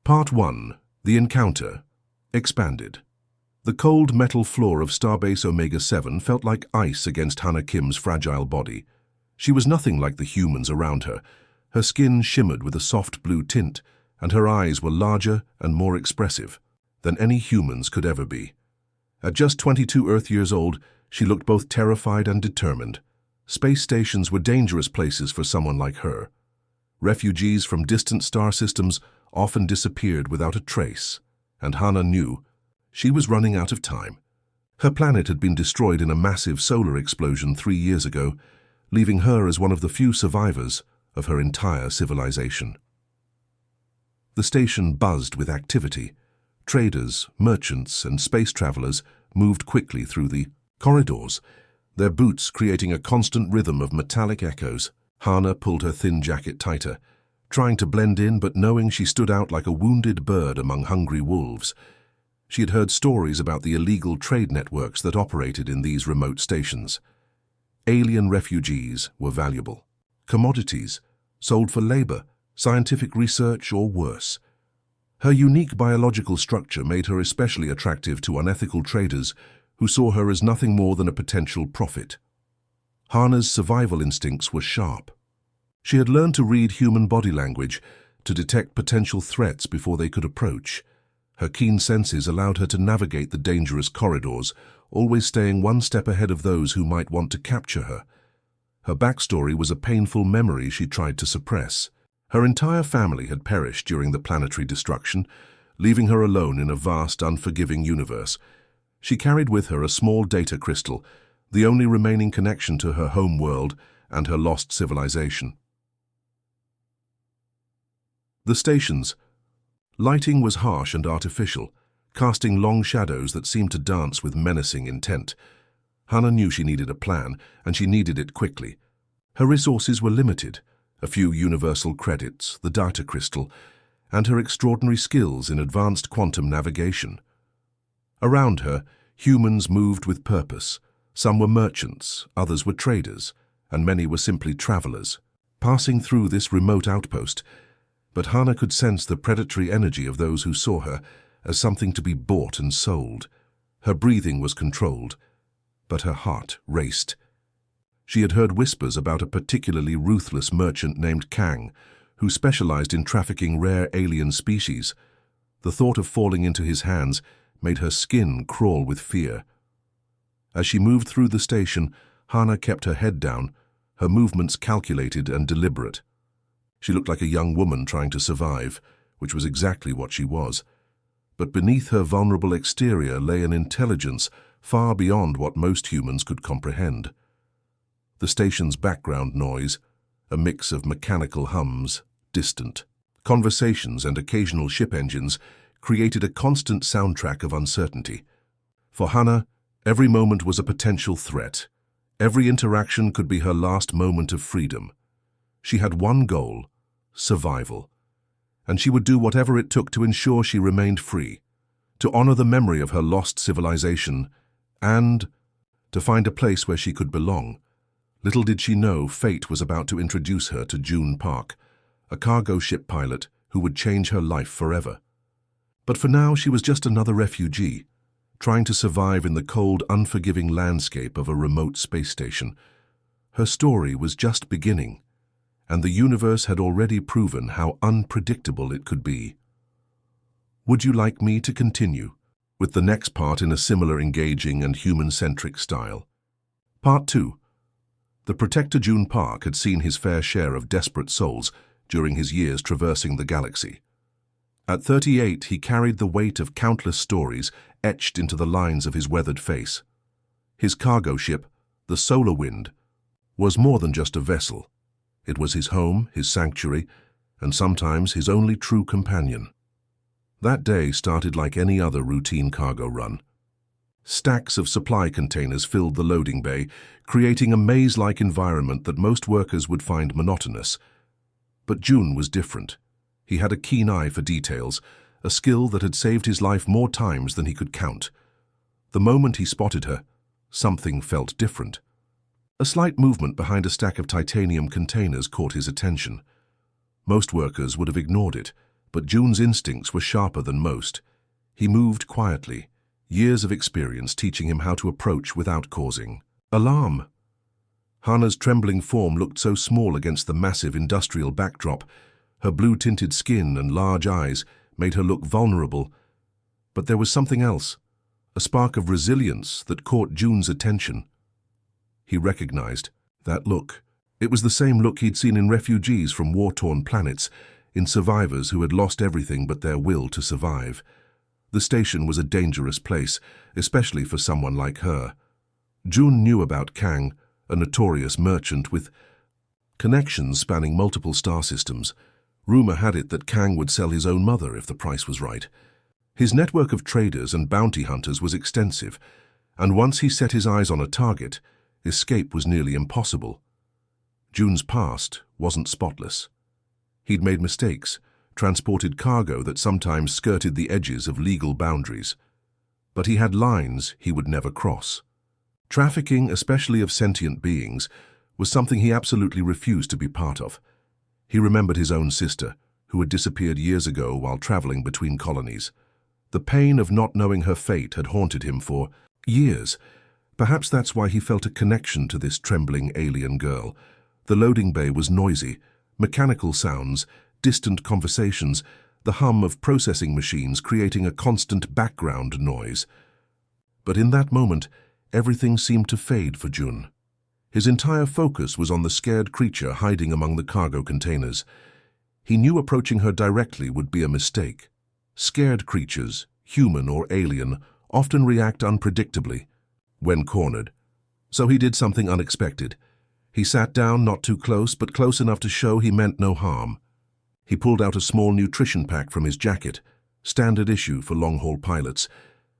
Part 1. The Encounter. Expanded. The cold metal floor of Starbase Omega-7 felt like ice against Hannah Kim's fragile body. She was nothing like the humans around her. Her skin shimmered with a soft blue tint, and her eyes were larger and more expressive than any humans could ever be. At just 22 Earth years old, she looked both terrified and determined. Space stations were dangerous places for someone like her. Refugees from distant star systems often disappeared without a trace, and Hannah knew she was running out of time. Her planet had been destroyed in a massive solar explosion 3 years ago, leaving her as one of the few survivors of her entire civilization. The station buzzed with activity. Traders, merchants, and space travelers moved quickly through the corridors, their boots creating a constant rhythm of metallic echoes. Hannah pulled her thin jacket tighter, trying to blend in but knowing she stood out like a wounded bird among hungry wolves. She had heard stories about the illegal trade networks that operated in these remote stations. Alien refugees were valuable. Commodities, sold for labor, scientific research, or worse. Her unique biological structure made her especially attractive to unethical traders who saw her as nothing more than a potential profit. Hannah's survival instincts were sharp. She had learned to read human body language, to detect potential threats before they could approach. Her keen senses allowed her to navigate the dangerous corridors, always staying one step ahead of those who might want to capture her. Her backstory was a painful memory she tried to suppress. Her entire family had perished during the planetary destruction, leaving her alone in a vast, unforgiving universe. She carried with her a small data crystal, the only remaining connection to her home world and her lost civilization. The stations. Lighting was harsh and artificial, casting long shadows that seemed to dance with menacing intent. Hannah knew she needed a plan, and she needed it quickly. Her resources were limited: a few universal credits, the data crystal, and her extraordinary skills in advanced quantum navigation. Around her, humans moved with purpose. Some were merchants, others were traders, and many were simply travelers, passing through this remote outpost. But Hannah could sense the predatory energy of those who saw her as something to be bought and sold. Her breathing was controlled, but her heart raced. She had heard whispers about a particularly ruthless merchant named Kang, who specialized in trafficking rare alien species. The thought of falling into his hands made her skin crawl with fear. As she moved through the station, Hannah kept her head down, her movements calculated and deliberate. She looked like a young woman trying to survive, which was exactly what she was. But beneath her vulnerable exterior lay an intelligence far beyond what most humans could comprehend. The station's background noise, a mix of mechanical hums, distant conversations, and occasional ship engines, created a constant soundtrack of uncertainty. For Hannah, every moment was a potential threat. Every interaction could be her last moment of freedom. She had one goal: survival. And she would do whatever it took to ensure she remained free, to honor the memory of her lost civilization, and to find a place where she could belong. Little did she know fate was about to introduce her to June Park, a cargo ship pilot who would change her life forever. But for now, she was just another refugee, trying to survive in the cold, unforgiving landscape of a remote space station. Her story was just beginning, and the universe had already proven how unpredictable it could be. Would you like me to continue with the next part in a similar engaging and human-centric style? Part 2. The Protector June Park had seen his fair share of desperate souls during his years traversing the galaxy. At 38, he carried the weight of countless stories etched into the lines of his weathered face. His cargo ship, the Solar Wind, was more than just a vessel. It was his home, his sanctuary, and sometimes his only true companion. That day started like any other routine cargo run. Stacks of supply containers filled the loading bay, creating a maze-like environment that most workers would find monotonous. But June was different. He had a keen eye for details, a skill that had saved his life more times than he could count. The moment he spotted her, something felt different. A slight movement behind a stack of titanium containers caught his attention. Most workers would have ignored it, But June's instincts were sharper than most. He moved quietly, years of experience teaching him how to approach without causing alarm. Hana's trembling form looked so small against the massive industrial backdrop. Her blue-tinted skin and large eyes made her look vulnerable. But there was something else, a spark of resilience that caught June's attention. He recognized that look. It was the same look he'd seen in refugees from war-torn planets, in survivors who had lost everything but their will to survive. The station was a dangerous place, especially for someone like her. June knew about Kang, a notorious merchant with connections spanning multiple star systems. Rumor had it that Kang would sell his own mother if the price was right. His network of traders and bounty hunters was extensive, and once he set his eyes on a target, escape was nearly impossible. June's past wasn't spotless. He'd made mistakes, transported cargo that sometimes skirted the edges of legal boundaries. But he had lines he would never cross. Trafficking, especially of sentient beings, was something he absolutely refused to be part of. He remembered his own sister, who had disappeared years ago while traveling between colonies. The pain of not knowing her fate had haunted him for years. Perhaps that's why he felt a connection to this trembling alien girl. The loading bay was noisy, mechanical sounds, distant conversations, the hum of processing machines creating a constant background noise. But in that moment, everything seemed to fade for June. His entire focus was on the scared creature hiding among the cargo containers. He knew approaching her directly would be a mistake. Scared creatures, human or alien, often react unpredictably when cornered. So he did something unexpected. He sat down, not too close, but close enough to show he meant no harm. He pulled out a small nutrition pack from his jacket, standard issue for long-haul pilots,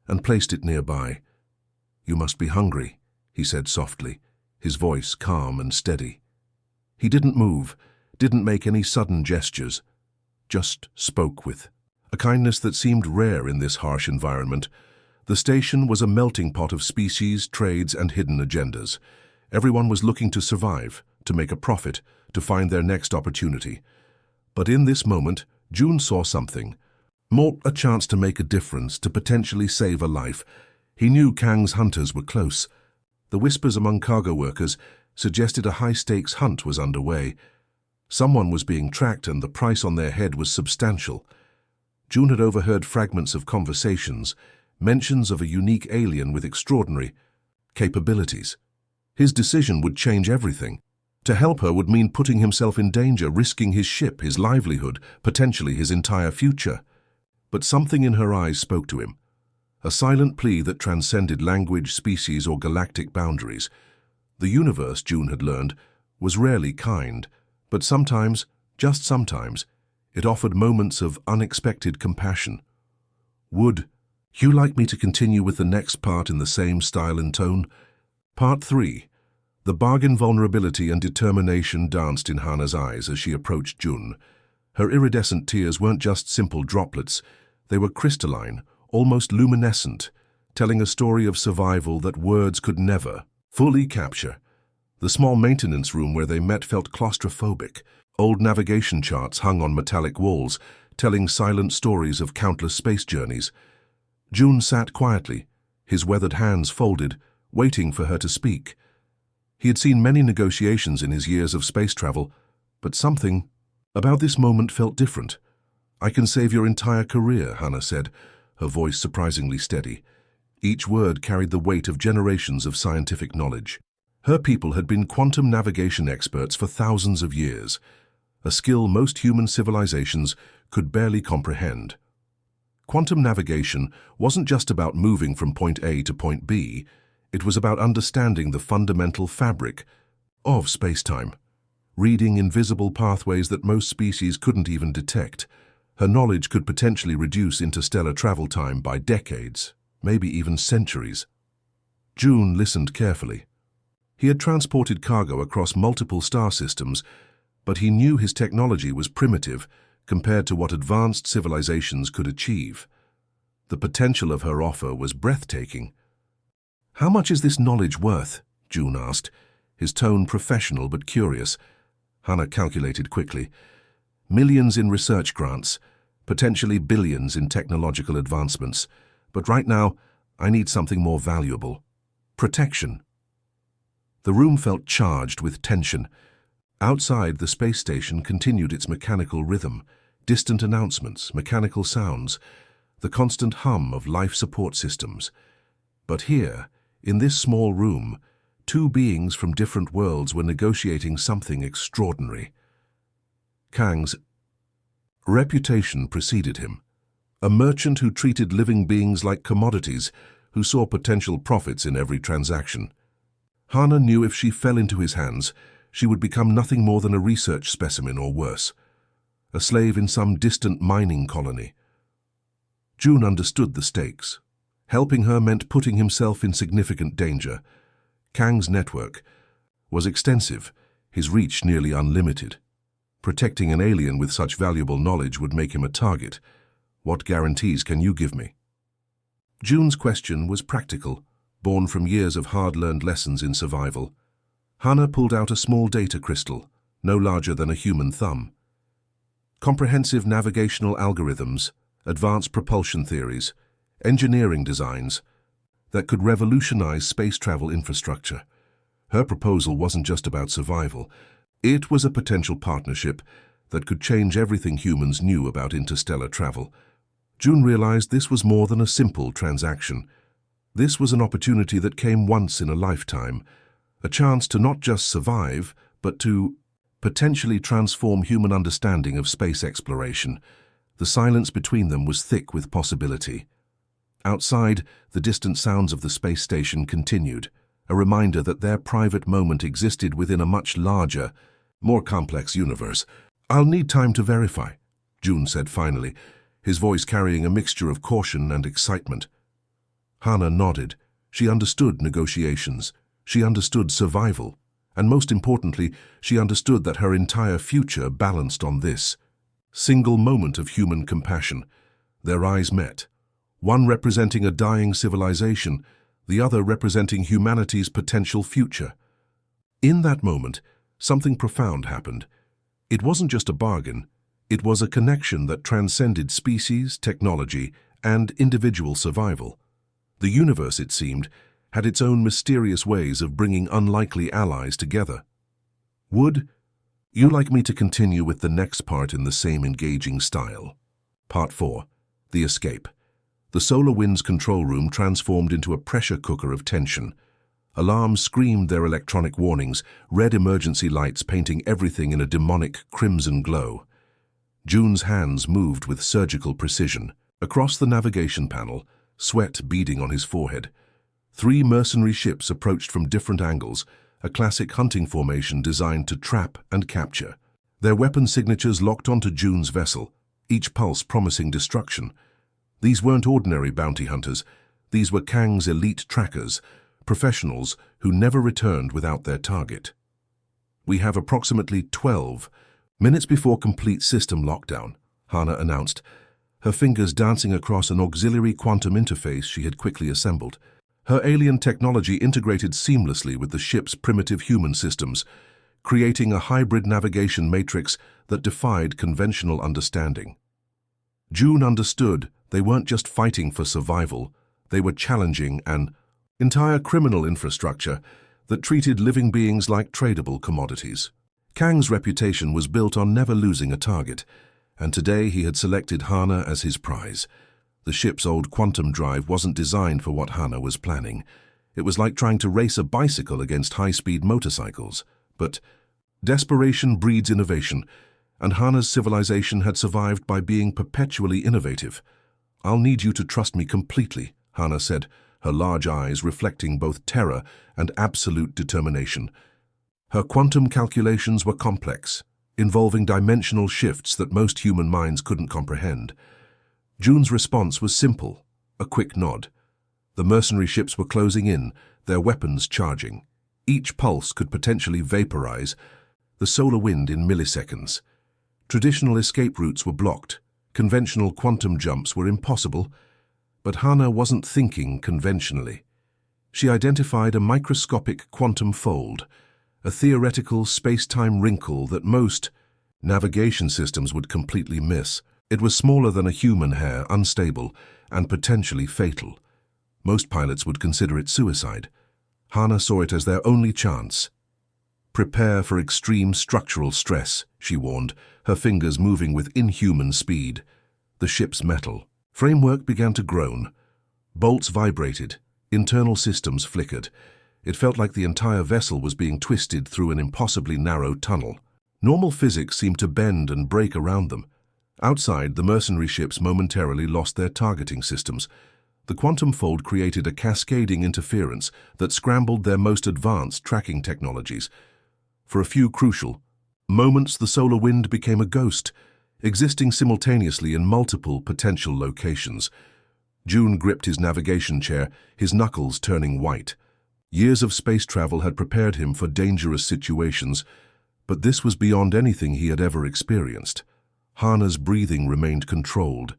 and placed it nearby. "You must be hungry," he said softly, his voice calm and steady. He didn't move, didn't make any sudden gestures, just spoke with a kindness that seemed rare in this harsh environment. The station was a melting pot of species, trades, and hidden agendas. Everyone was looking to survive, to make a profit, to find their next opportunity. But in this moment, June saw something. More a chance to make a difference, to potentially save a life. He knew Kang's hunters were close. The whispers among cargo workers suggested a high-stakes hunt was underway. Someone was being tracked and the price on their head was substantial. June had overheard fragments of conversations, mentions of a unique alien with extraordinary capabilities. His decision would change everything. To help her would mean putting himself in danger, risking his ship, his livelihood, potentially his entire future. But something in her eyes spoke to him. A silent plea that transcended language, species, or galactic boundaries. The universe, June had learned, was rarely kind, but sometimes, just sometimes, it offered moments of unexpected compassion. "Would you like me to continue with the next part in the same style and tone?" Part 3. The bargain, vulnerability, and determination danced in Hana's eyes as she approached June. Her iridescent tears weren't just simple droplets. They were crystalline, almost luminescent, telling a story of survival that words could never fully capture. The small maintenance room where they met felt claustrophobic. Old navigation charts hung on metallic walls, telling silent stories of countless space journeys. June sat quietly, his weathered hands folded, waiting for her to speak. He had seen many negotiations in his years of space travel, but something about this moment felt different. "I can save your entire career," Hana said, her voice surprisingly steady. Each word carried the weight of generations of scientific knowledge. Her people had been quantum navigation experts for thousands of years, a skill most human civilizations could barely comprehend. Quantum navigation wasn't just about moving from point A to point B, it was about understanding the fundamental fabric of space-time, reading invisible pathways that most species couldn't even detect. Her knowledge could potentially reduce interstellar travel time by decades, maybe even centuries. June listened carefully. He had transported cargo across multiple star systems, but he knew his technology was primitive compared to what advanced civilizations could achieve. The potential of her offer was breathtaking. "How much is this knowledge worth?" June asked, his tone professional but curious. Hana calculated quickly. "Millions in research grants, potentially billions in technological advancements. But right now, I need something more valuable. Protection. The room felt charged with tension. Outside, the space station continued its mechanical rhythm, distant announcements, mechanical sounds, the constant hum of life support systems. But here, in this small room, two beings from different worlds were negotiating something extraordinary. Kang's reputation preceded him. A merchant who treated living beings like commodities, who saw potential profits in every transaction. Hana knew if she fell into his hands, she would become nothing more than a research specimen or worse, a slave in some distant mining colony. June understood the stakes. Helping her meant putting himself in significant danger. Kang's network was extensive, his reach nearly unlimited. Protecting an alien with such valuable knowledge would make him a target. What guarantees can you give me? June's question was practical, born from years of hard-learned lessons in survival. Hana pulled out a small data crystal, no larger than a human thumb. Comprehensive navigational algorithms, advanced propulsion theories, engineering designs that could revolutionize space travel infrastructure. Her proposal wasn't just about survival. It was a potential partnership that could change everything humans knew about interstellar travel. June realized this was more than a simple transaction. This was an opportunity that came once in a lifetime, a chance to not just survive, but to potentially transform human understanding of space exploration. The silence between them was thick with possibility. Outside, the distant sounds of the space station continued, a reminder that their private moment existed within a much larger, more complex universe. "I'll need time to verify," June said finally, his voice carrying a mixture of caution and excitement. Hana nodded. She understood negotiations. She understood survival. And most importantly, she understood that her entire future balanced on this single moment of human compassion. Their eyes met, one representing a dying civilization, the other representing humanity's potential future. In that moment, something profound happened. It wasn't just a bargain. It was a connection that transcended species, technology, and individual survival. The universe, it seemed, had its own mysterious ways of bringing unlikely allies together. "Would you like me to continue with the next part in the same engaging style?" Part 4. The Escape. The Solar Wind's control room transformed into a pressure cooker of tension. Alarms screamed their electronic warnings, red emergency lights painting everything in a demonic crimson glow. June's hands moved with surgical precision. Across the navigation panel, sweat beading on his forehead, 3 mercenary ships approached from different angles, a classic hunting formation designed to trap and capture. Their weapon signatures locked onto June's vessel, each pulse promising destruction. These weren't ordinary bounty hunters. These were Kang's elite trackers, professionals who never returned without their target. "We have approximately 12 minutes before complete system lockdown," Hana announced, her fingers dancing across an auxiliary quantum interface she had quickly assembled. Her alien technology integrated seamlessly with the ship's primitive human systems, creating a hybrid navigation matrix that defied conventional understanding. June understood they weren't just fighting for survival, they were challenging an entire criminal infrastructure that treated living beings like tradable commodities. Kang's reputation was built on never losing a target, and today he had selected Hana as his prize. The ship's old quantum drive wasn't designed for what Hana was planning. It was like trying to race a bicycle against high-speed motorcycles. But desperation breeds innovation, and Hana's civilization had survived by being perpetually innovative. "I'll need you to trust me completely," Hana said, her large eyes reflecting both terror and absolute determination. Her quantum calculations were complex, involving dimensional shifts that most human minds couldn't comprehend. June's response was simple, a quick nod. The mercenary ships were closing in, their weapons charging. Each pulse could potentially vaporize the solar wind in milliseconds. Traditional escape routes were blocked. Conventional quantum jumps were impossible. But Hana wasn't thinking conventionally. She identified a microscopic quantum fold, a theoretical space-time wrinkle that most navigation systems would completely miss. It was smaller than a human hair, unstable, and potentially fatal. Most pilots would consider it suicide. Hana saw it as their only chance. "Prepare for extreme structural stress," she warned, her fingers moving with inhuman speed. The ship's metal framework began to groan. Bolts vibrated, internal systems flickered. It felt like the entire vessel was being twisted through an impossibly narrow tunnel. Normal physics seemed to bend and break around them. Outside, the mercenary ships momentarily lost their targeting systems. The quantum fold created a cascading interference that scrambled their most advanced tracking technologies. For a few crucial moments, the solar wind became a ghost, existing simultaneously in multiple potential locations. June gripped his navigation chair, his knuckles turning white. Years of space travel had prepared him for dangerous situations, but this was beyond anything he had ever experienced. Hana's breathing remained controlled.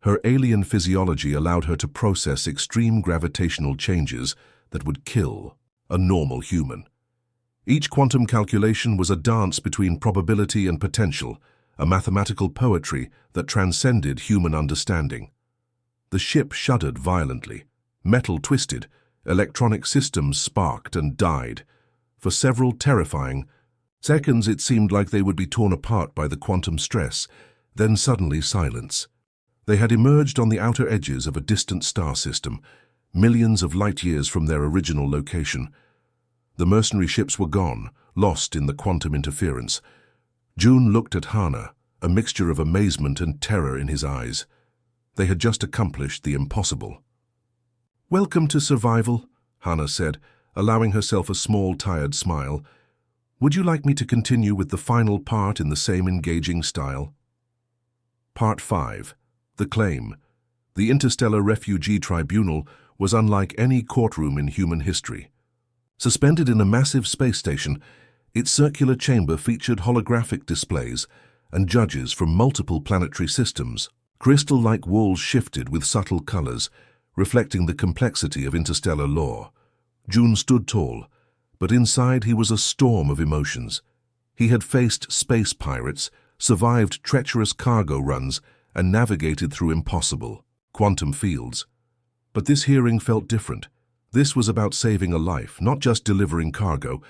Her alien physiology allowed her to process extreme gravitational changes that would kill a normal human. Each quantum calculation was a dance between probability and potential, a mathematical poetry that transcended human understanding. The ship shuddered violently. Metal twisted, electronic systems sparked and died. For several terrifying seconds, it seemed like they would be torn apart by the quantum stress, then suddenly silence. They had emerged on the outer edges of a distant star system, millions of light-years from their original location. The mercenary ships were gone, lost in the quantum interference. June looked at Hana, a mixture of amazement and terror in his eyes. They had just accomplished the impossible. "Welcome to survival," Hana said, allowing herself a small, tired smile. "Would you like me to continue with the final part in the same engaging style?" Part 5. The Claim. The Interstellar Refugee Tribunal was unlike any courtroom in human history. Suspended in a massive space station, its circular chamber featured holographic displays and judges from multiple planetary systems. Crystal-like walls shifted with subtle colors, reflecting the complexity of interstellar law. June stood tall, but inside he was a storm of emotions. He had faced space pirates, survived treacherous cargo runs, and navigated through impossible quantum fields. But this hearing felt different. This was about saving a life, not just delivering cargo.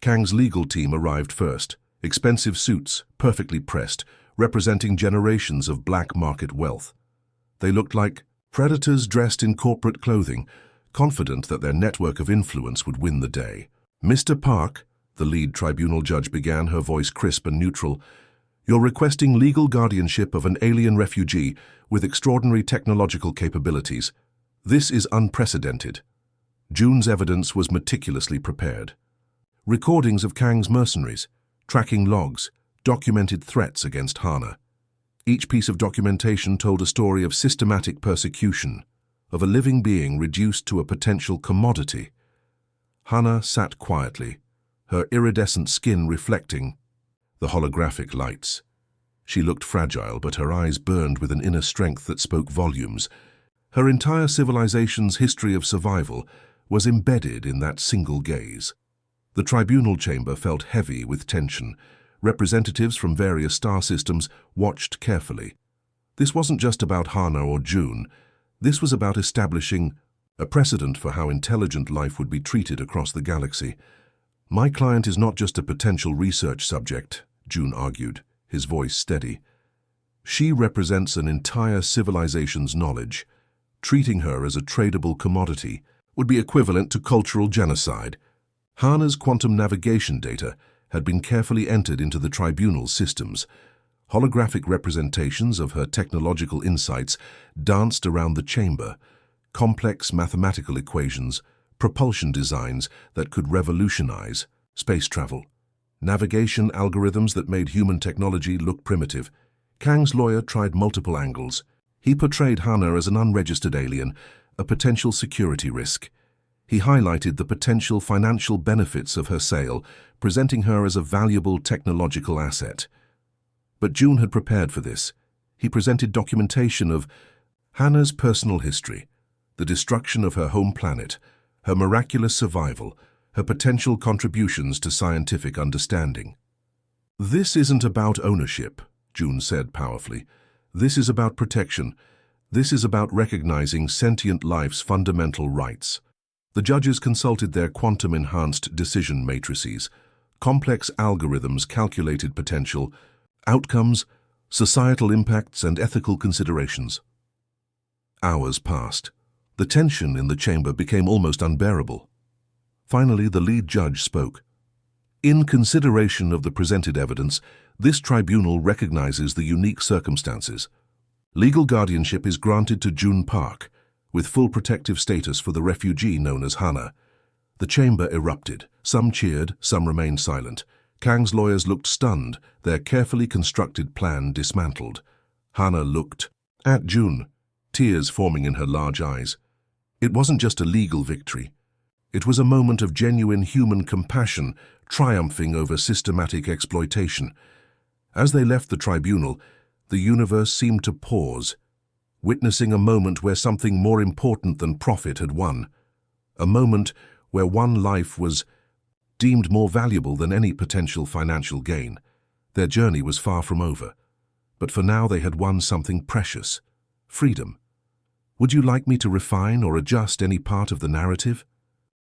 Kang's legal team arrived first, expensive suits, perfectly pressed, representing generations of black market wealth. They looked like predators dressed in corporate clothing, confident that their network of influence would win the day. "Mr. Park," the lead tribunal judge began, her voice crisp and neutral, "you're requesting legal guardianship of an alien refugee with extraordinary technological capabilities. This is unprecedented." June's evidence was meticulously prepared. Recordings of Kang's mercenaries, tracking logs, documented threats against Hana. Each piece of documentation told a story of systematic persecution, of a living being reduced to a potential commodity. Hana sat quietly, her iridescent skin reflecting the holographic lights. She looked fragile, but her eyes burned with an inner strength that spoke volumes. Her entire civilization's history of survival was embedded in that single gaze. The tribunal chamber felt heavy with tension. Representatives from various star systems watched carefully. This wasn't just about Hana or June. This was about establishing a precedent for how intelligent life would be treated across the galaxy. "My client is not just a potential research subject," June argued, his voice steady. "She represents an entire civilization's knowledge. Treating her as a tradable commodity would be equivalent to cultural genocide." Hana's quantum navigation data had been carefully entered into the tribunal's systems. Holographic representations of her technological insights danced around the chamber, complex mathematical equations, propulsion designs that could revolutionize space travel, navigation algorithms that made human technology look primitive. Kang's lawyer tried multiple angles. He portrayed Hana as an unregistered alien, a potential security risk. He highlighted the potential financial benefits of her sale, presenting her as a valuable technological asset. But June had prepared for this. He presented documentation of Hana's personal history, the destruction of her home planet, her miraculous survival, her potential contributions to scientific understanding. "This isn't about ownership," June said powerfully. This is about protection. This is about recognizing sentient life's fundamental rights. The judges consulted their quantum-enhanced decision matrices. Complex algorithms calculated potential, outcomes, societal impacts, and ethical considerations. Hours passed. The tension in the chamber became almost unbearable. Finally, the lead judge spoke. In consideration of the presented evidence, this tribunal recognizes the unique circumstances. Legal guardianship is granted to June Park, with full protective status for the refugee known as Hannah. The chamber erupted. Some cheered, some remained silent. Kang's lawyers looked stunned, their carefully constructed plan dismantled. Hannah looked at June, tears forming in her large eyes. It wasn't just a legal victory. It was a moment of genuine human compassion, triumphing over systematic exploitation. As they left the tribunal, the universe seemed to pause, witnessing a moment where something more important than profit had won. A moment where one life was deemed more valuable than any potential financial gain. Their journey was far from over. But for now they had won something precious: freedom. Would you like me to refine or adjust any part of the narrative?